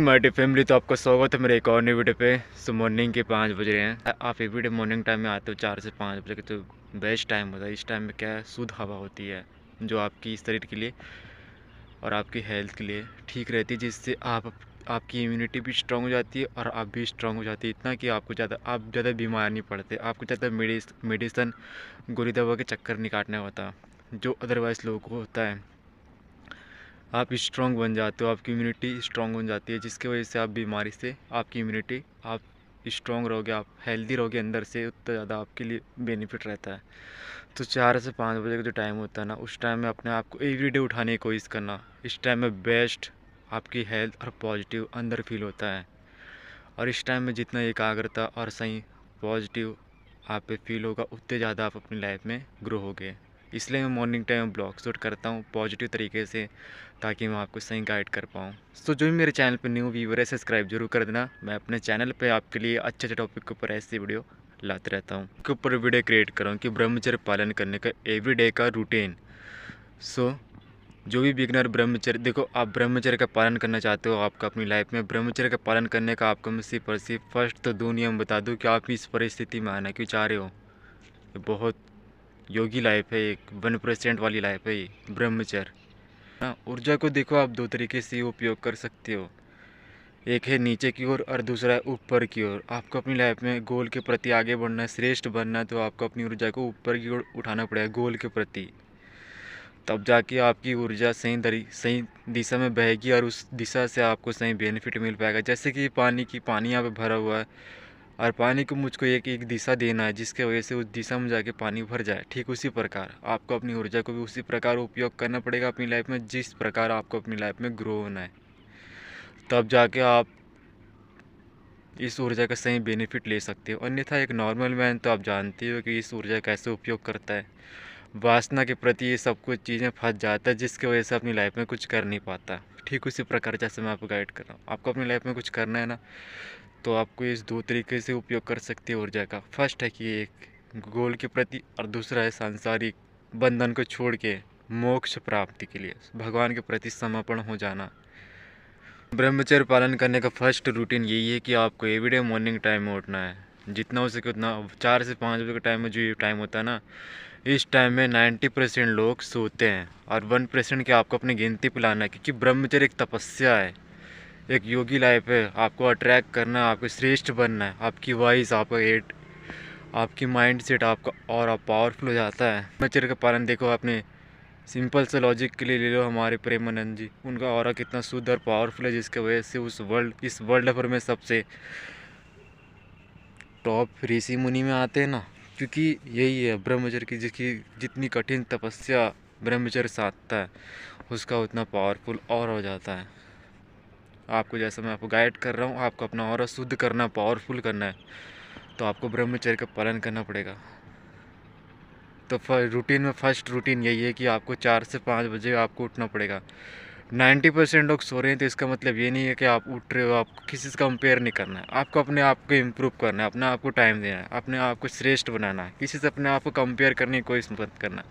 My dear family, तो आपका स्वागत है मेरे एक और नई वीडियो पे। मॉर्निंग के 5 बज रहे हैं। आप एवरीडे मॉर्निंग टाइम में आते हो 4 से 5 बजे के, तो बेस्ट टाइम होता है। इस टाइम में क्या है, शुद्ध हवा होती है जो आपकी शरीर के लिए और आपकी हेल्थ के लिए ठीक रहती है, जिससे आपकी इम्यूनिटी भी स्ट्रांग हो जाती है और आप भी स्ट्रांग हो जाती है। इतना कि आप ज़्यादा बीमार नहीं पड़ते, आपको ज़्यादा मेडिसन गोली दवा के चक्कर नहीं काटना होता जो अदरवाइज़ लोगों को होता है। आप स्ट्रॉन्ग बन जाते हो, आपकी इम्यूनिटी स्ट्रॉन्ग बन जाती है, जिसकी वजह से आप बीमारी से आपकी इम्यूनिटी आप स्ट्रॉन्ग रहोगे, आप हेल्दी रहोगे अंदर से, उतना ज़्यादा आपके लिए बेनिफिट रहता है। तो 4 से 5 बजे का जो टाइम होता है ना, उस टाइम में अपने आप को एवरीडे उठाने की कोशिश करना। इस टाइम में बेस्ट आपकी हेल्थ और पॉजिटिव अंदर फील होता है। और इस टाइम में जितना एकाग्रता और सही पॉजिटिव आप पे फील होगा, उतने ज़्यादा आप अपनी लाइफ में ग्रो होगे। इसलिए मैं मॉर्निंग टाइम में ब्लॉग शूट करता हूँ पॉजिटिव तरीके से, ताकि मैं आपको सही गाइड कर पाऊँ। तो जो भी मेरे चैनल पे न्यू व्यूअर है, सब्सक्राइब जरूर कर देना। मैं अपने चैनल पे आपके लिए अच्छे अच्छे टॉपिक के ऊपर ऐसी वीडियो लाते रहता हूँ, के ऊपर वीडियो क्रिएट कर रहा हूँ कि ब्रह्मचर्य पालन करने का एवरीडे का रूटीन। जो भी बिगनर ब्रह्मचर्य, देखो आप ब्रह्मचर्य का पालन करना चाहते हो आपका अपनी लाइफ में, ब्रह्मचर्य का पालन करने का आपको मैं सिर्फ और सिर्फ फर्स्ट तो 2 नियम बता दूँ कि आप इस परिस्थिति में आना क्यों चाह रहे हो। ये बहुत योगी लाइफ है, एक 1% वाली लाइफ है ये ब्रह्मचर्य। हाँ, ऊर्जा को देखो आप 2 तरीके से उपयोग कर सकते हो। एक है नीचे की ओर और दूसरा है ऊपर की ओर। आपको अपनी लाइफ में गोल के प्रति आगे बढ़ना है, श्रेष्ठ बनना है, तो आपको अपनी ऊर्जा को ऊपर की ओर उठाना पड़ेगा गोल के प्रति। तब जाके आपकी ऊर्जा सही दिशा में बहेगी और उस दिशा से आपको सही बेनिफिट मिल पाएगा। जैसे कि पानी यहाँ पे भरा हुआ है और पानी को मुझको एक एक दिशा देना है, जिसके वजह से उस दिशा में जाके पानी भर जाए। ठीक उसी प्रकार आपको अपनी ऊर्जा को भी उसी प्रकार उपयोग करना पड़ेगा अपनी लाइफ में, जिस प्रकार आपको अपनी लाइफ में ग्रो होना है। तब जाके आप इस ऊर्जा का सही बेनिफिट ले सकते हो। अन्यथा एक नॉर्मल मैन तो आप जानते हो कि इस ऊर्जा कैसे उपयोग करता है, वासना के प्रति ये सब कुछ चीज़ें फंस जाता है, जिसकी वजह से अपनी लाइफ में कुछ कर नहीं पाता। ठीक उसी प्रकार जैसे मैं आपको गाइड कर रहा हूँ, आपको अपनी लाइफ में कुछ करना है ना, तो आपको इस 2 तरीके से उपयोग कर सकते हैं ऊर्जा का। फर्स्ट है कि एक गोल के प्रति और दूसरा है सांसारिक बंधन को छोड़ के मोक्ष प्राप्ति के लिए भगवान के प्रति समर्पण हो जाना। ब्रह्मचर्य पालन करने का फर्स्ट रूटीन यही है कि आपको एवरीडे मॉर्निंग टाइम में उठना है, जितना हो सके उतना। 4 से 5 बजे का टाइम में जो ये टाइम होता है ना, इस टाइम में 90% लोग सोते हैं और 1% के आपको अपनी गिनती पे लाना है, क्योंकि ब्रह्मचर्य एक तपस्या है, एक योगी लाइफ है। आपको अट्रैक्ट करना है, आपको श्रेष्ठ बनना है, आपकी वॉइस, आपका एट, आपकी माइंड सेट आपका और आप पावरफुल हो जाता है। ब्रह्मचर्य का पालन देखो, आपने सिंपल से लॉजिक के लिए ले लो हमारे प्रेमानंद जी, उनका ऑरा कितना शुद्ध और पावरफुल है, जिसकी वजह से इस वर्ल्ड भर में सबसे टॉप ऋषि मुनि में आते हैं ना, क्योंकि यही है ब्रह्मचर्य की, जिसकी जितनी कठिन तपस्या ब्रह्मचर्य साधता है, उसका उतना पावरफुल और हो जाता है। आपको जैसा मैं आपको गाइड कर रहा हूँ, आपको अपना ऑरा शुद्ध करना, पावरफुल करना है, तो आपको ब्रह्मचर्य का पालन करना पड़ेगा। तो रूटीन में फर्स्ट रूटीन यही है कि आपको 4 से 5 बजे आपको उठना पड़ेगा। 90% लोग सो रहे हैं, तो इसका मतलब ये नहीं है कि आप उठ रहे हो। आपको किसी से कंपेयर नहीं करना है, आपको अपने आप को इम्प्रूव करना है, अपने आप को टाइम देना है, अपने आप को श्रेष्ठ बनाना है। किसी से अपने आप को कंपेयर करने की कोशिश मत करना।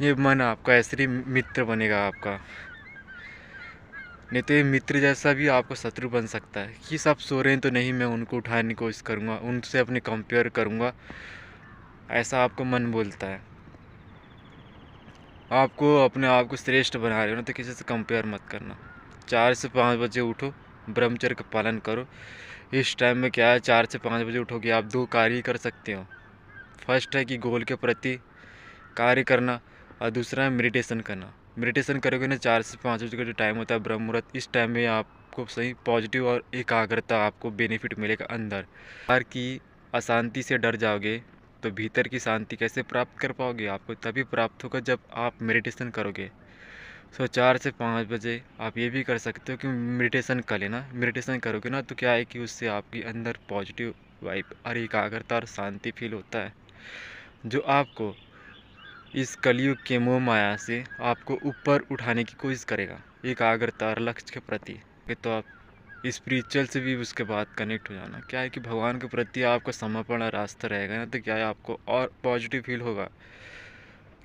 ये मन आपका ऐसे ही मित्र बनेगा आपका, नहीं तो ये मित्र जैसा भी आपको शत्रु बन सकता है कि सब सो रहे हैं तो नहीं, मैं उनको उठाने की कोशिश करूँगा, उनसे अपने कंपेयर करूँगा, ऐसा आपको मन बोलता है। आपको अपने आप को श्रेष्ठ बना रहे हो ना, तो किसी से कंपेयर मत करना। 4 से 5 बजे उठो, ब्रह्मचर्य का पालन करो। इस टाइम में क्या है, 4 से 5 बजे उठोगे, आप 2 कार्य कर सकते हो। फर्स्ट है कि गोल के प्रति कार्य करना और दूसरा है मेडिटेशन करना। मेडिटेशन करोगे ना, 4 से 5 बजे का जो टाइम होता है ब्रह्म मुहूर्त, इस टाइम में आपको सही पॉजिटिव और एकाग्रता आपको बेनिफिट मिलेगा अंदर। बाहर की अशांति से डर जाओगे तो भीतर की शांति कैसे प्राप्त कर पाओगे? आपको तभी प्राप्त होगा जब आप मेडिटेशन करोगे। 4 से 5 बजे आप ये भी कर सकते हो कि मेडिटेशन कर लेना। मेडिटेशन करोगे ना, तो क्या है कि उससे आपके अंदर पॉजिटिव वाइब और एकाग्रता और शांति फील होता है, जो आपको इस कलयुग के मोह माया से आपको ऊपर उठाने की कोशिश करेगा, एकाग्रता और लक्ष्य के प्रति। तो आप स्पिरिचुअल से भी उसके बाद कनेक्ट हो जाना। क्या है कि भगवान के प्रति आपका समर्पण और रास्ता रहेगा ना, तो क्या है आपको और पॉजिटिव फील होगा।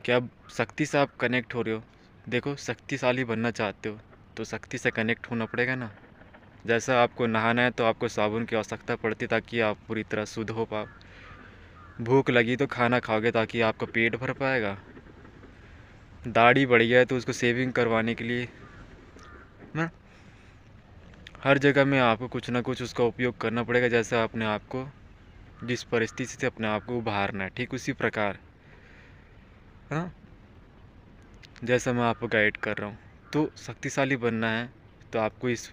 क्या शक्ति से आप कनेक्ट हो रहे हो? देखो, शक्तिशाली बनना चाहते हो तो शक्ति से कनेक्ट होना पड़ेगा ना। जैसा आपको नहाना है तो आपको साबुन की आवश्यकता पड़ती है ताकि आप पूरी तरह शुद्ध हो पाओ। भूख लगी तो खाना खाओगे ताकि आपका पेट भर पाएगा। दाढ़ी बढ़ गया है तो उसको सेविंग करवाने के लिए ना हर जगह में आपको कुछ ना कुछ उसका उपयोग करना पड़ेगा। जैसे अपने आप को जिस परिस्थिति से अपने आप को उभारना है, ठीक उसी प्रकार है ना। जैसा मैं आपको गाइड कर रहा हूँ, तो शक्तिशाली बनना है तो आपको इस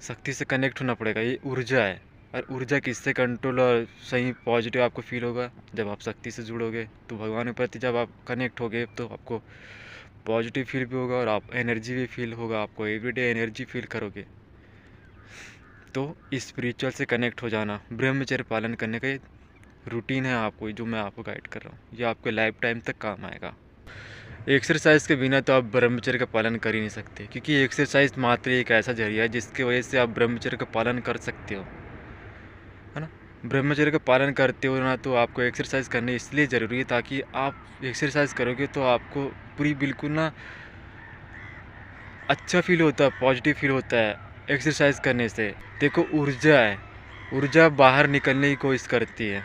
शक्ति से कनेक्ट होना पड़ेगा। ये ऊर्जा है, और ऊर्जा किससे कंट्रोल और सही पॉजिटिव आपको फील होगा जब आप शक्ति से जुड़ोगे। तो भगवान के प्रति जब आप कनेक्ट होगे तो आपको पॉजिटिव फील भी होगा और आप एनर्जी भी फील होगा, आपको एवरीडे एनर्जी फील करोगे। तो स्पिरिचुअल से कनेक्ट हो जाना ब्रह्मचर्य पालन करने का एक रूटीन है आपको, जो मैं आपको गाइड कर रहा हूँ। ये आपके लाइफ टाइम तक काम आएगा। एक्सरसाइज के बिना तो आप ब्रह्मचर्य का पालन कर ही नहीं सकते, क्योंकि एक्सरसाइज मात्र एक ऐसा जरिया है जिसकी वजह से आप ब्रह्मचर्य का पालन कर सकते हो, है ना। ब्रह्मचर्य का पालन करते हो ना तो आपको एक्सरसाइज करनी इसलिए ज़रूरी है ताकि आप एक्सरसाइज करोगे तो आपको पूरी बिल्कुल ना अच्छा फील होता है, पॉजिटिव फील होता है एक्सरसाइज करने से। देखो ऊर्जा है, ऊर्जा बाहर निकलने की कोशिश करती है।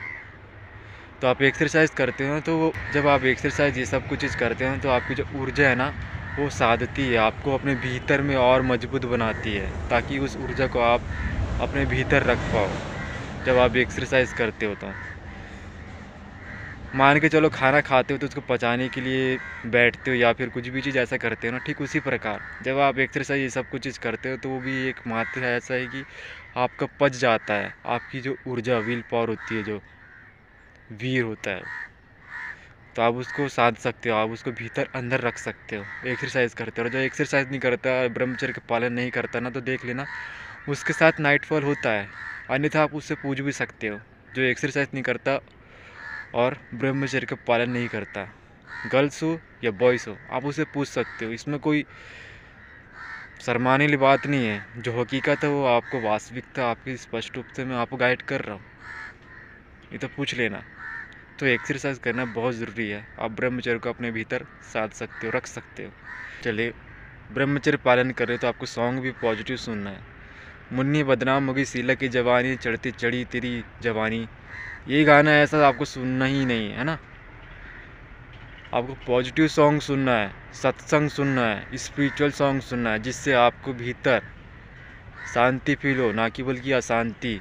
तो आप एक्सरसाइज करते हो तो वो जब आप एक्सरसाइज ये सब कुछ चीज़ करते हो तो आपकी जो ऊर्जा है ना वो साधती है, आपको अपने भीतर में और मजबूत बनाती है ताकि उस ऊर्जा को आप अपने भीतर रख पाओ जब आप एक्सरसाइज करते हो। तो मान के चलो खाना खाते हो तो उसको पचाने के लिए बैठते हो या फिर कुछ भी चीज़ ऐसा करते हो ना, ठीक उसी प्रकार जब आप एक्सरसाइज ये सब कुछ चीज़ करते हो तो वो भी एक मात्र ऐसा है कि आपका पच जाता है। आपकी जो ऊर्जा विल पावर होती है, जो वीर होता है, तो आप उसको साध सकते हो, आप उसको भीतर अंदर रख सकते हो एक्सरसाइज करते हो। और जो एक्सरसाइज नहीं करता, ब्रह्मचर्य का पालन नहीं करता ना, तो देख लेना उसके साथ नाइटफॉल होता है। अन्यथा आप उससे पूछ भी सकते हो, जो एक्सरसाइज नहीं करता और ब्रह्मचर्य का पालन नहीं करता, गर्ल्स हो या बॉयज़ हो, आप उसे पूछ सकते हो। इसमें कोई शर्माने वाली बात नहीं है। जो हकीकत है वो आपको वास्तविकता आपकी स्पष्ट रूप से मैं आपको गाइड कर रहा हूँ, ये तो पूछ लेना। तो एक्सरसाइज करना बहुत ज़रूरी है। आप ब्रह्मचर्य को अपने भीतर साध सकते हो, रख सकते हो। चलिए, ब्रह्मचर्य पालन कर रहे हो तो आपको सॉन्ग भी पॉजिटिव सुनना है। मुन्नी बदनाम होगी शीला की जवानी, चढ़ती चढ़ी तेरी जवानी, ये गाना ऐसा आपको सुनना ही नहीं है ना। आपको पॉजिटिव सॉन्ग सुनना है, सत्संग सुनना है, स्पिरिचुअल सॉन्ग सुनना है, जिससे आपको भीतर शांति फील हो, ना कि बल्कि अशांति।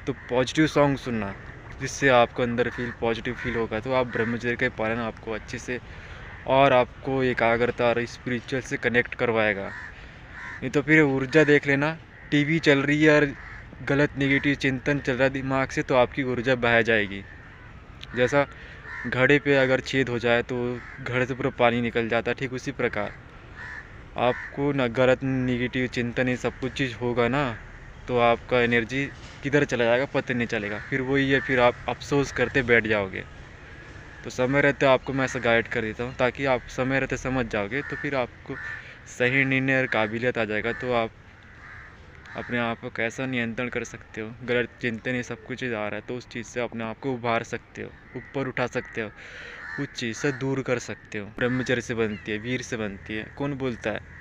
तो पॉजिटिव सॉन्ग सुनना जिससे आपको अंदर पॉजिटिव फील होगा, तो आप ब्रह्मचर्य का पालन आपको अच्छे से और आपको एकाग्रता और स्पिरिचुअल से कनेक्ट करवाएगा। नहीं तो फिर ऊर्जा देख लेना, टीवी चल रही है और गलत नेगेटिव चिंतन चल रहा है दिमाग से, तो आपकी ऊर्जा बह जाएगी। जैसा घड़े पे अगर छेद हो जाए तो घड़े से पूरा पानी निकल जाता है, ठीक उसी प्रकार आपको ना गलत नेगेटिव चिंतन ये सब कुछ चीज़ होगा ना, तो आपका एनर्जी किधर चला जाएगा पता नहीं चलेगा। फिर वही है, फिर आप अफसोस करते बैठ जाओगे। तो समय रहते आपको मैं ऐसा गाइड कर देता हूँ ताकि आप समय रहते समझ जाओगे, तो फिर आपको सही निर्णय और काबिलियत आ जाएगा। तो आप अपने आप को कैसा नियंत्रण कर सकते हो, गलत चिंतन ये सब कुछ आ रहा है तो उस चीज़ से अपने आप को उभार सकते हो, ऊपर उठा सकते हो, उस चीज़ से दूर कर सकते हो। ब्रह्मचर्य से बनती है, वीर से बनती है। कौन बोलता है?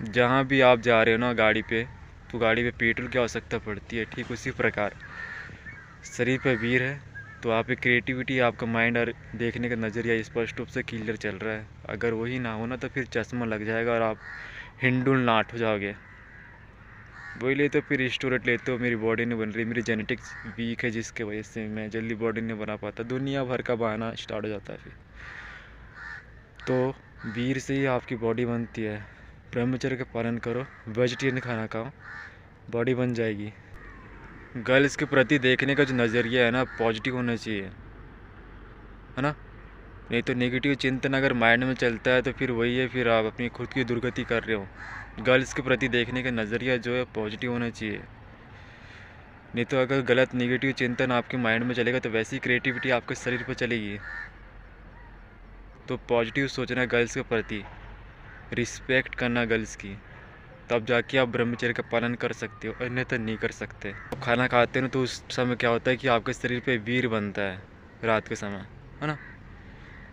जहाँ भी आप जा रहे हो ना गाड़ी पे, तो गाड़ी पे पेट्रोल की आवश्यकता पड़ती है, ठीक उसी प्रकार शरीर पे वीर है तो आप एक क्रिएटिविटी, आपका माइंड और देखने का नज़रिया स्पष्ट रूप से क्लियर चल रहा है। अगर वही ना हो ना तो फिर चश्मा लग जाएगा और आप हिंडुल नाट हो जाओगे। वही ले तो फिर स्टोरेट लेते हो, मेरी बॉडी नहीं बन रही, मेरी जेनेटिक्स वीक है जिसके वजह से मैं जल्दी बॉडी नहीं बना पाता, दुनिया भर का बहाना स्टार्ट हो जाता है फिर। तो वीर से ही आपकी बॉडी बनती है। ब्रह्मचर्य का पालन करो, वेजिटेरियन खाना खाओ, बॉडी बन जाएगी। गर्ल्स के प्रति देखने का जो नज़रिया है ना, पॉजिटिव होना चाहिए, है ना। नहीं तो नेगेटिव चिंतन अगर माइंड में चलता है तो फिर वही है, फिर आप अपनी खुद की दुर्गति कर रहे हो। गर्ल्स के प्रति देखने का नज़रिया जो है पॉजिटिव होना चाहिए। नहीं तो अगर गलत नेगेटिव चिंतन आपके माइंड में चलेगा तो वैसी क्रिएटिविटी आपके शरीर पर चलेगी। तो पॉजिटिव सोचना गर्ल्स के प्रति, रिस्पेक्ट करना गर्ल्स की, तब जाके आप ब्रह्मचर्य का पालन कर सकते हो, अन्यथा नहीं कर सकते। आप खाना खाते हो ना तो उस समय क्या होता है कि आपके शरीर पे वीर बनता है रात के समय, है ना।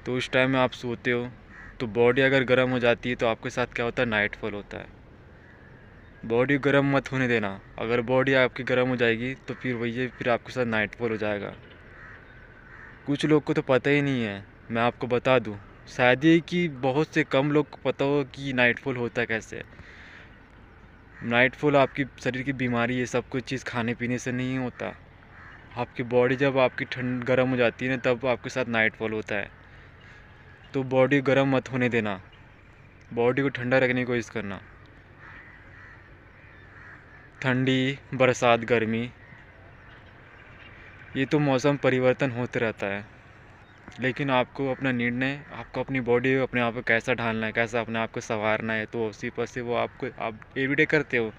तो उस टाइम में आप सोते हो तो बॉडी अगर गर्म हो जाती है तो आपके साथ क्या होता है, नाइटफॉल होता है। बॉडी गर्म मत होने देना। अगर बॉडी आपकी गर्म हो जाएगी तो फिर वही है, फिर आपके साथ नाइटफॉल हो जाएगा। कुछ लोग को तो पता ही नहीं है, मैं आपको बता दूं, शायद ही कि बहुत से कम लोग को पता हो कि नाइटफॉल होता कैसे। नाइटफॉल आपकी शरीर की बीमारी, ये सब कुछ चीज़ खाने पीने से नहीं होता। आपकी बॉडी जब आपकी ठंड गर्म हो जाती है ना, तब आपके साथ नाइटफॉल होता है। तो बॉडी गर्म मत होने देना, बॉडी को ठंडा रखने की कोशिश करना। ठंडी, बरसात, गर्मी, ये तो मौसम परिवर्तन होते रहता है, लेकिन आपको अपना निर्णय, आपको अपनी बॉडी को अपने आप को कैसा ढालना है, कैसा अपने आप को संवारना है, तो उसी पर से वो आपको आप एवरीडे करते हो।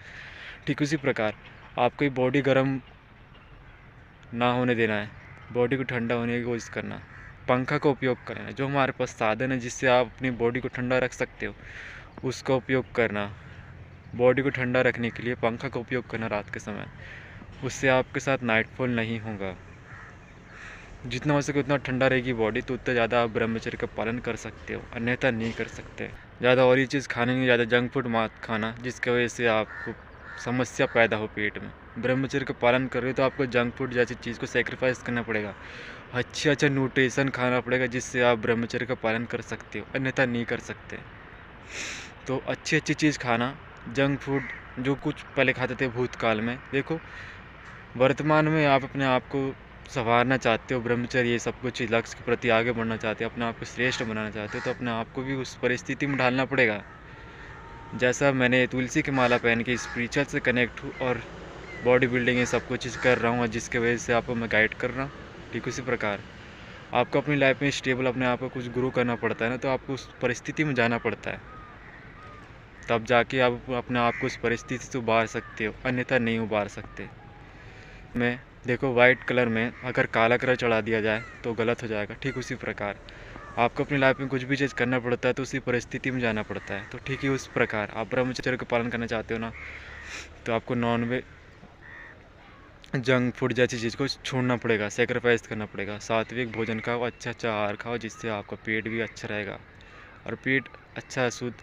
ठीक उसी प्रकार आपको बॉडी गर्म ना होने देना है, बॉडी को ठंडा होने की कोशिश करना। पंखा का उपयोग करना, जो हमारे पास साधन है जिससे आप अपनी बॉडी को ठंडा रख सकते हो, उसका उपयोग करना। बॉडी को ठंडा रखने के लिए पंखा का उपयोग करना रात के समय, उससे आपके साथ नाइटफॉल नहीं होगा। जितना हो सके उतना ठंडा रहेगी बॉडी, तो उतना ज़्यादा आप ब्रह्मचर्य का पालन कर सकते हो, अन्यथा नहीं कर सकते। ज़्यादा ऑयली चीज़ खाने नहीं, ज़्यादा जंक फूड मत खाना जिसकी वजह से आपको समस्या पैदा हो पेट में। ब्रह्मचर्य का पालन कर रहे हो तो आपको जंक फूड जैसी चीज़ को सेक्रीफाइस करना पड़ेगा, अच्छा न्यूट्रिशन खाना पड़ेगा, जिससे आप ब्रह्मचर्य का पालन कर सकते हो, अन्यथा नहीं कर सकते। तो अच्छी चीज़ खाना, जंक फूड जो कुछ पहले खाते थे भूतकाल में, देखो वर्तमान में आप अपने आप को संवारना चाहते हो, ब्रह्मचर्य ये सब कुछ लक्ष्य के प्रति आगे बढ़ना चाहते हो, अपने आप को श्रेष्ठ बनाना चाहते हो, तो अपने आप को भी उस परिस्थिति में ढालना पड़ेगा। जैसा मैंने तुलसी की माला पहन के स्पिरिचुअल से कनेक्ट हूँ और बॉडी बिल्डिंग ये सब कुछ चीज़ कर रहा हूँ, जिसके वजह से आपको मैं गाइड कर रहा हूँ, ठीक उसी प्रकार आपको अपनी लाइफ में स्टेबल अपने आप को कुछ ग्रो करना पड़ता है ना, तो आपको उस परिस्थिति में जाना पड़ता है, तब जाके आप अपने आप को उस परिस्थिति से उबार सकते हो, अन्यथा नहीं उबार सकते। मैं देखो वाइट कलर में अगर काला कलर चढ़ा दिया जाए तो गलत हो जाएगा, ठीक उसी प्रकार आपको अपनी लाइफ में कुछ भी चीज़ करना पड़ता है तो उसी परिस्थिति में जाना पड़ता है। तो ठीक ही उस प्रकार आप ब्रह्मचर्य का पालन करना चाहते हो ना, तो आपको नॉन वेज, जंक फूड जैसी चीज़ को छोड़ना पड़ेगा, सेक्रीफाइस करना पड़ेगा। सात्विक भोजन खाओ, अच्छा आहार खाओ, जिससे आपका पेट भी अच्छा रहेगा, और पेट अच्छा शुद्ध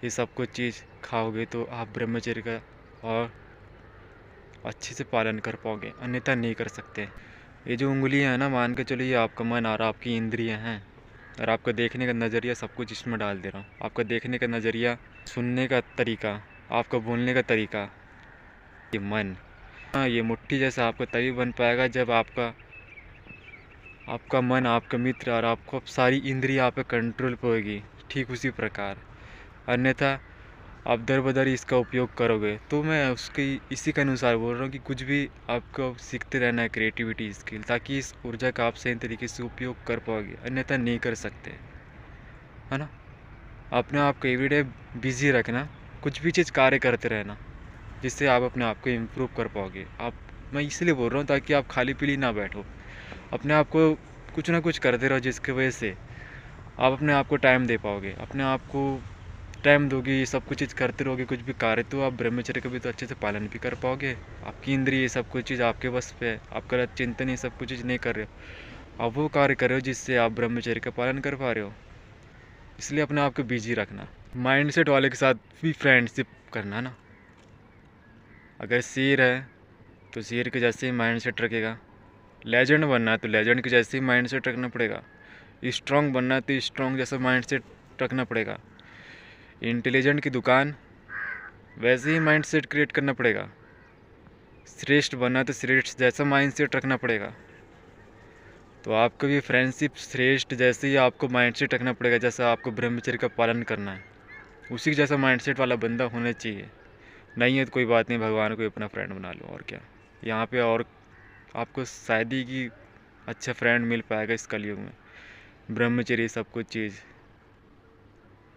ये सब कुछ चीज़ खाओगे तो आप ब्रह्मचर्य का और अच्छे से पालन कर पाओगे, अन्यथा नहीं कर सकते। ये जो उंगलियां हैं ना, मान के चलो ये आपका मन और आपकी इंद्रियां हैं, और आपका देखने का नज़रिया सब कुछ इसमें डाल दे रहा हूँ। आपका देखने का नज़रिया, सुनने का तरीका, आपका बोलने का तरीका, ये मन, हाँ ये मुट्ठी जैसा आपका तभी बन पाएगा जब आपका आपका मन, आपका मित्र और आपको सारी इंद्रियां आप पे कंट्रोल पे होगी, ठीक उसी प्रकार। अन्यथा आप दर बदर इसका उपयोग करोगे, तो मैं उसकी इसी के अनुसार बोल रहा हूँ कि कुछ भी आपको सीखते रहना है, क्रिएटिविटी स्किल, ताकि इस ऊर्जा का आप सही तरीके से उपयोग कर पाओगे, अन्यथा नहीं कर सकते, है ना। अपने आप को एवरीडे बिजी रखना, कुछ भी चीज़ कार्य करते रहना, जिससे आप अपने आप को इम्प्रूव कर पाओगे। आप, मैं इसलिए बोल रहा हूँ ताकि आप खाली पीली ना बैठो, अपने आप को कुछ ना कुछ करते रहो, जिसकी वजह से आप अपने आप को टाइम दे पाओगे। अपने आप को टाइम दोगे, ये सब कुछ चीज़ करते रहोगे, कुछ भी कार्य, तो आप ब्रह्मचर्य का भी तो अच्छे से पालन भी कर पाओगे। आपकी इंद्रिय ये सब कुछ चीज़ आपके बस पे है, आप गलत चिंतन ये सब कुछ चीज़ नहीं कर रहे हो, आप वो कार्य कर रहे हो जिससे आप ब्रह्मचर्य का पालन कर पा रहे हो। इसलिए अपने आप को बिजी रखना, माइंडसेट वाले के साथ भी फ्रेंडशिप करना ना। अगर शेर है तो शेर के जैसे ही माइंडसेट रखेगा, लेजेंड बनना है तो लेजेंड के जैसे ही माइंडसेट रखना पड़ेगा, स्ट्रॉन्ग बनना है तो स्ट्रॉन्ग जैसा माइंडसेट रखना पड़ेगा, इंटेलिजेंट की दुकान वैसे ही माइंडसेट क्रिएट करना पड़ेगा, श्रेष्ठ बनना है तो श्रेष्ठ जैसा माइंडसेट रखना पड़ेगा। तो आपको भी फ्रेंडशिप श्रेष्ठ जैसे ही आपको माइंडसेट रखना पड़ेगा, जैसा आपको ब्रह्मचर्य का पालन करना है, उसी जैसा माइंडसेट वाला बंदा होना चाहिए। नहीं है तो कोई बात नहीं, भगवान को अपना फ्रेंड बना लो, और क्या। यहाँ पे और आपको शायद ही कि अच्छा फ्रेंड मिल पाएगा इस कलयुग में, ब्रह्मचर्य सब कुछ चीज़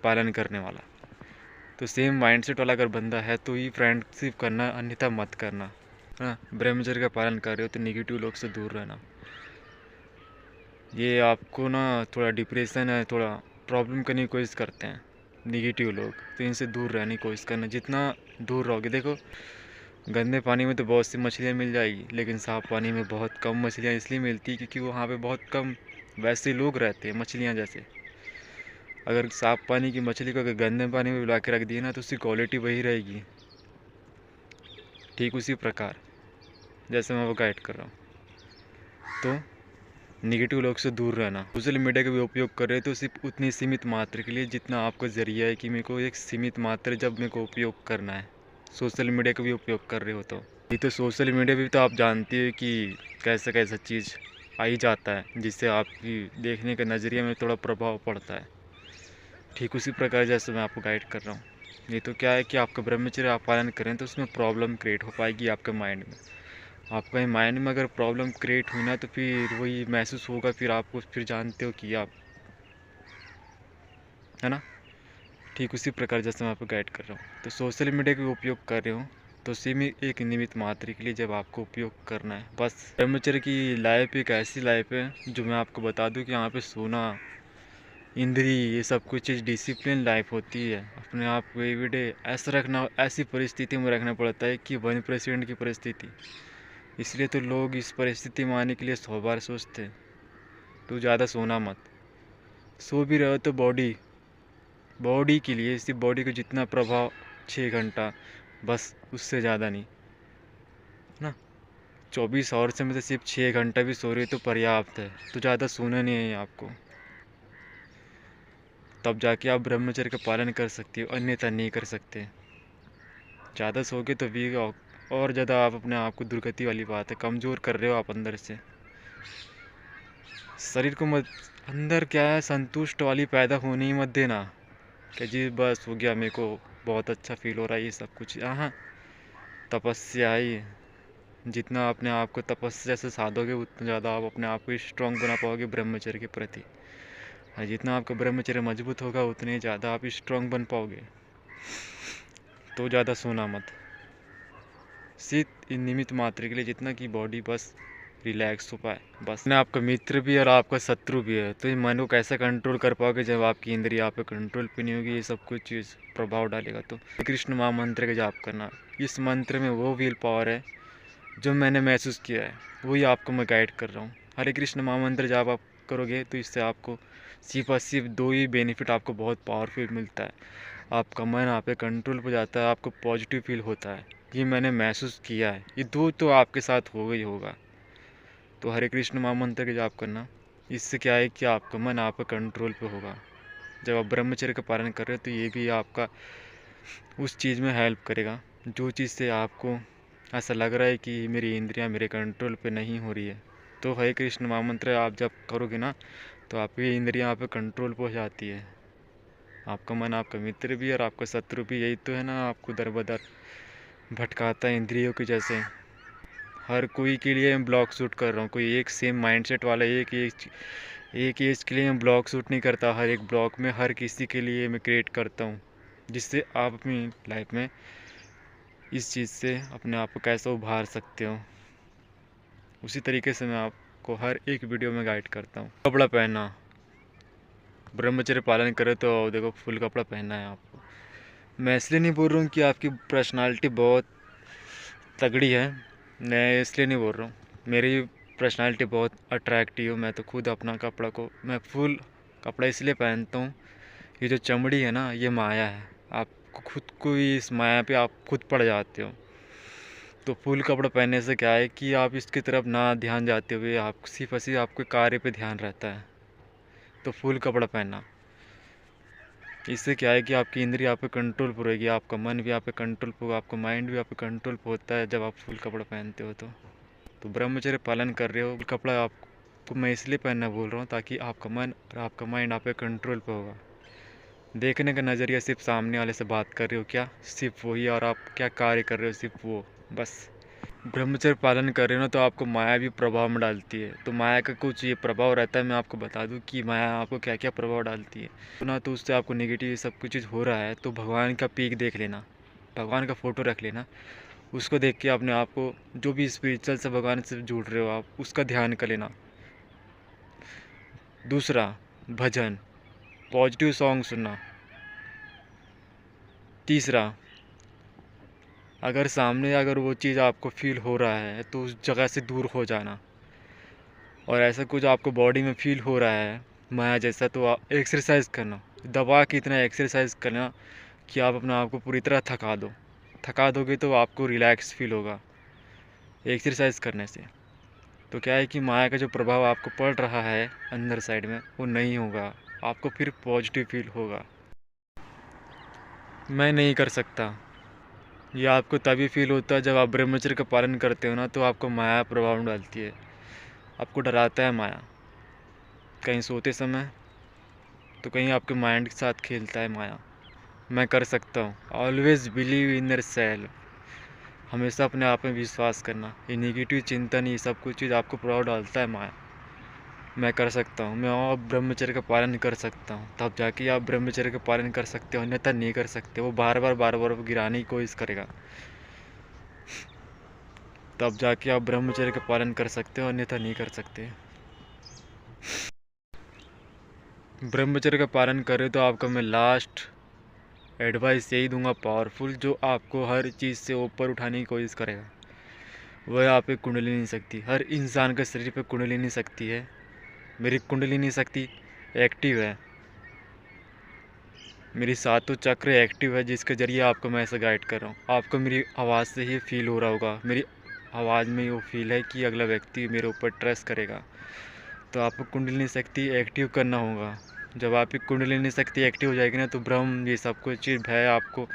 पालन करने वाला। तो सेम माइंडसेट वाला अगर बंदा है तो ही फ्रेंडशिप करना, अन्यथा मत करना, है ना। ब्रह्मचर्य का पालन कर रहे हो तो नेगेटिव लोग से दूर रहना। ये आपको ना थोड़ा डिप्रेशन है, थोड़ा प्रॉब्लम करने की कोशिश करते हैं नेगेटिव लोग, तो इनसे दूर रहने की कोशिश करना। जितना दूर रहोगे, देखो गंदे पानी में तो बहुत सी मछलियाँ मिल जाएगी, लेकिन साफ़ पानी में बहुत कम मछलियाँ इसलिए मिलती है क्योंकि वहाँ पे बहुत कम वैसे लोग रहते हैं, मछलियाँ जैसे। अगर साफ़ पानी की मछली को अगर गंदे पानी में मिला के रख दिए ना तो उसकी क्वालिटी वही रहेगी। ठीक उसी प्रकार जैसे मैं वो गाइड कर रहा हूँ। तो निगेटिव लोग से दूर रहना। सोशल मीडिया का भी उपयोग कर रहे हैं तो सिर्फ उतनी सीमित मात्रा के लिए जितना आपका ज़रिया है कि मेरे को एक सीमित मात्रा जब मेरे को उपयोग करना है। सोशल मीडिया का भी उपयोग कर रहे हो तो ये तो सोशल मीडिया भी तो आप जानते हो कि कैसा कैसा चीज़ आ ही जाता है जिससे आपकी देखने का नज़रिया में थोड़ा प्रभाव पड़ता है। ठीक उसी प्रकार जैसे मैं आपको गाइड कर रहा हूँ। ये तो क्या है कि आपका ब्रह्मचर्य आप पालन करें तो उसमें प्रॉब्लम क्रिएट हो पाएगी आपके माइंड में। आपका माइंड में अगर प्रॉब्लम क्रिएट हुई ना तो फिर वही महसूस होगा, फिर आपको फिर जानते हो कि आप, है ना। ठीक उसी प्रकार जैसे मैं आपको गाइड कर रहा हूँ। तो सोशल मीडिया का उपयोग कर रहे हो तो सीमित एक नियमित मात्रा के लिए जब आपको उपयोग करना है बस। ब्रह्मचर्य की लाइफ एक ऐसी लाइफ है जो मैं आपको बता दूं कि यहाँ पे सोना, इंद्री, ये सब कुछ चीज़ डिसिप्लिन लाइफ होती है। अपने आप को एवरीडे ऐसा रखना, ऐसी परिस्थिति में रखना पड़ता है कि 1% की परिस्थिति। इसलिए तो लोग इस परिस्थिति में आने के लिए 100 बार सोचते हैं। तो ज़्यादा सोना मत। सो भी रहो तो बॉडी के लिए, सिर्फ बॉडी को जितना प्रभाव 6 घंटा बस, उससे ज़्यादा नहीं ना। 24 आवर से मतलब सिर्फ 6 घंटा भी सो रहे तो पर्याप्त है। तो ज़्यादा सोना नहीं है आपको, तब जाके आप ब्रह्मचर्य का पालन कर सकते हो, अन्यथा नहीं कर सकते। ज़्यादा सोगे तो भी और ज़्यादा आप अपने आप को दुर्गति वाली बात है, कमज़ोर कर रहे हो आप अंदर से। शरीर को मत, अंदर क्या है, संतुष्ट वाली पैदा होने ही मत देना कि जी बस हो गया, मेरे को बहुत अच्छा फील हो रहा है, ये सब कुछ। हाँ, तपस्या ही, जितना अपने आप को तपस्या से साधोगे उतना ज़्यादा आप अपने आप को स्ट्रॉन्ग बना पाओगे ब्रह्मचर्य के प्रति। और जितना आपका ब्रह्मचर्य मजबूत होगा उतने ज़्यादा आप स्ट्रॉन्ग बन पाओगे। तो ज़्यादा सोना मत, सिर्फ नियमित मात्रा के लिए जितना कि बॉडी बस रिलैक्स हो पाए बस। मैं आपका मित्र भी और आपका शत्रु भी है, तो ये मन को कैसे कंट्रोल कर पाओगे जब आपकी इंद्रिय आप पे कंट्रोल पे नहीं होगी, ये सब कुछ चीज़ प्रभाव डालेगा। तो कृष्ण महामंत्र का जाप करना, इस मंत्र में वो विल पावर है जो मैंने महसूस किया है, वही आपको मैं गाइड कर रहा हूँ। हरे कृष्ण महामंत्र जब आप करोगे तो इससे आपको सिर्फ और सिर्फ 2 ही बेनिफिट आपको बहुत पावरफुल मिलता है। आपका मन आप पे कंट्रोल हो जाता है, आपको पॉजिटिव फील होता है। ये मैंने महसूस किया है, ये 2 तो आपके साथ होगा ही होगा। तो हरे कृष्ण महामंत्र का जाप करना, इससे क्या है कि आपका मन आप पे कंट्रोल पे होगा। जब आप ब्रह्मचर्य का पालन कर रहे हो तो ये भी आपका उस चीज़ में हेल्प करेगा जो चीज़ से आपको ऐसा लग रहा है कि मेरी इंद्रियां मेरे कंट्रोल पे नहीं हो रही है। तो हरे कृष्ण महामंत्र आप जब करोगे ना तो आपकी इंद्रियां आप पे कंट्रोल पे हो जाती है। आपका मन आपका मित्र भी और आपका शत्रु भी, यही तो है ना, आपको दर बदर भटकाता है इंद्रियों की। जैसे हर कोई के लिए मैं ब्लॉग शूट कर रहा हूँ, कोई एक सेम माइंडसेट वाला एक एज के लिए मैं ब्लॉग शूट नहीं करता। हर एक ब्लॉग में हर किसी के लिए मैं क्रिएट करता हूँ, जिससे आप अपनी लाइफ में इस चीज़ से अपने आप को कैसे उभार सकते हो, उसी तरीके से मैं आपको हर एक वीडियो में गाइड करता हूँ। कपड़ा पहनना, ब्रह्मचर्य पालन करें तो देखो फुल कपड़ा पहनना है आपको। मैं इसलिए नहीं बोल रहा हूँ कि आपकी पर्सनालिटी बहुत तगड़ी है, मैं इसलिए नहीं बोल रहा हूँ। मेरी पर्सनालिटी बहुत अट्रैक्टिव, मैं तो खुद अपना कपड़ा को मैं फुल कपड़ा इसलिए पहनता हूँ। ये जो चमड़ी है ना, ये माया है, आपको खुद को ही इस माया पे आप खुद पड़ जाते हो। तो फुल कपड़ा पहनने से क्या है कि आप इसकी तरफ ना ध्यान जाते हुए आप सिर्फ और सिर्फ आपके कार्य पे ध्यान रहता है। तो फुल कपड़ा पहनना, इससे क्या है कि आपकी इंद्रिय आप पे कंट्रोल पर रहेगी, आपका मन भी आप पे कंट्रोल पर होगा, आपका माइंड भी आप पे कंट्रोल पर होता है जब आप फुल कपड़ा पहनते हो। तो ब्रह्मचर्य पालन कर रहे हो, फुल कपड़ा आपको मैं इसलिए पहनना बोल रहा हूँ ताकि आपका मन और आपका माइंड आप पे कंट्रोल पर होगा। देखने का नज़रिया सिर्फ सामने वाले से बात कर रहे हो क्या, सिर्फ वही, और आप क्या कार्य कर रहे हो सिर्फ वो बस। ब्रह्मचर्य पालन कर रहे हो ना तो आपको माया भी प्रभाव में डालती है। तो माया का कुछ ये प्रभाव रहता है, मैं आपको बता दूं कि माया आपको क्या क्या प्रभाव डालती है। तो ना तो उससे आपको नेगेटिव सब कुछ चीज़ हो रहा है तो भगवान का पीक देख लेना, भगवान का फ़ोटो रख लेना, उसको देख के अपने आप को जो भी स्पिरिचुअल से भगवान से जुड़ रहे हो आप उसका ध्यान कर लेना। दूसरा, भजन, पॉजिटिव सॉन्ग सुनना। तीसरा, अगर सामने अगर वो चीज़ आपको फील हो रहा है तो उस जगह से दूर हो जाना। और ऐसा कुछ आपको बॉडी में फील हो रहा है माया जैसा तो आप एक्सरसाइज करना, दबा के इतना एक्सरसाइज करना कि आप अपने आप को पूरी तरह थका दोगे तो आपको रिलैक्स फील होगा एक्सरसाइज करने से। तो क्या है कि माया का जो प्रभाव आपको पड़ रहा है अंदर साइड में वो नहीं होगा, आपको फिर पॉजिटिव फील होगा। मैं नहीं कर सकता, ये आपको तभी फील होता है जब आप ब्रह्मचर्य का पालन करते हो ना, तो आपको माया प्रभाव डालती है, आपको डराता है माया। कहीं सोते समय तो कहीं आपके माइंड के साथ खेलता है माया। मैं कर सकता हूँ, always believe in your self, हमेशा अपने आप में विश्वास करना। ये नेगेटिव चिंतन ये सब कुछ चीज़ आपको प्रभाव डालता है माया। मैं कर सकता हूँ, मैं और ब्रह्मचर्य का पालन कर सकता हूँ, तब जाके आप ब्रह्मचर्य का पालन कर सकते हो, अन्यथा नहीं कर सकते। वो बार बार गिराने की कोशिश करेगा, तब जाके आप ब्रह्मचर्य का पालन कर सकते हो, अन्यथा नहीं कर सकते। ब्रह्मचर्य का पालन करें तो आपको मैं लास्ट एडवाइस यही दूंगा पावरफुल, जो आपको हर चीज़ से ऊपर उठाने की कोशिश करेगा। वह आप पे कुंडली नहीं सकती, हर इंसान के शरीर पे कुंडली नहीं सकती है। मेरी कुंडली नहीं सकती एक्टिव है, मेरी सातों चक्र एक्टिव है, जिसके ज़रिए आपको मैं ऐसे गाइड कर रहा हूँ। आपको मेरी आवाज़ से ही फील हो रहा होगा, मेरी आवाज़ में वो फील है कि अगला व्यक्ति मेरे ऊपर ट्रस्ट करेगा। तो आपको कुंडली नहीं सकती एक्टिव करना होगा। जब आपकी कुंडली नहीं सकती एक्टिव हो जाएगी ना, तो ब्रह्म ये सब कुछ चीज़ भय, आपको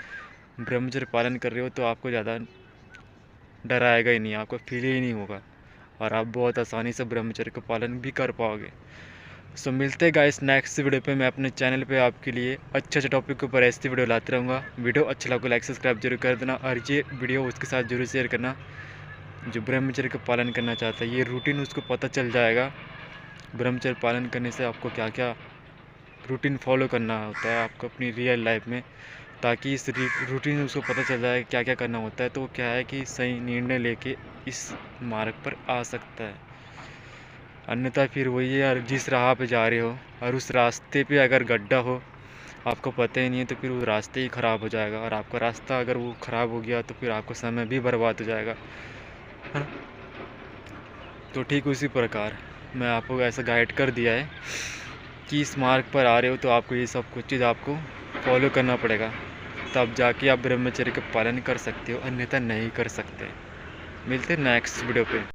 ब्रह्मचर्य पालन कर रहे हो तो आपको ज़्यादा डर आएगा ही नहीं, आपको फील ही नहीं होगा, और आप बहुत आसानी से ब्रह्मचर्य का पालन भी कर पाओगे। सो मिलते हैं गाइस नेक्स्ट वीडियो पे। मैं अपने चैनल पे आपके लिए अच्छे अच्छे टॉपिक के ऊपर ऐसी वीडियो लाते रहूँगा। वीडियो अच्छा लगा लाइक सब्सक्राइब जरूर कर देना, और ये वीडियो उसके साथ जरूर शेयर करना जो ब्रह्मचर्य का पालन करना चाहता है। ये रूटीन उसको पता चल जाएगा ब्रह्मचर्य पालन करने से आपको क्या क्या रूटीन फॉलो करना होता है आपको अपनी रियल लाइफ में, ताकि इस रूटीन उसको पता चल जाए क्या क्या करना होता है। तो क्या है कि सही निर्णय लेके इस मार्ग पर आ सकता है। अन्यथा फिर वही है यार, जिस राह पे जा रहे हो और उस रास्ते पे अगर गड्ढा हो, आपको पता ही नहीं है, तो फिर वो रास्ते ही ख़राब हो जाएगा, और आपका रास्ता अगर वो ख़राब हो गया तो फिर आपका समय भी बर्बाद हो जाएगा, है ना। तो ठीक उसी प्रकार मैं आपको ऐसा गाइड कर दिया है कि इस मार्ग पर आ रहे हो तो आपको ये सब कुछ चीज़ आपको फॉलो करना पड़ेगा, तब जाके आप ब्रह्मचर्य का पालन कर सकते हो, अन्यथा नहीं कर सकते। मिलते हैं नेक्स्ट वीडियो पे।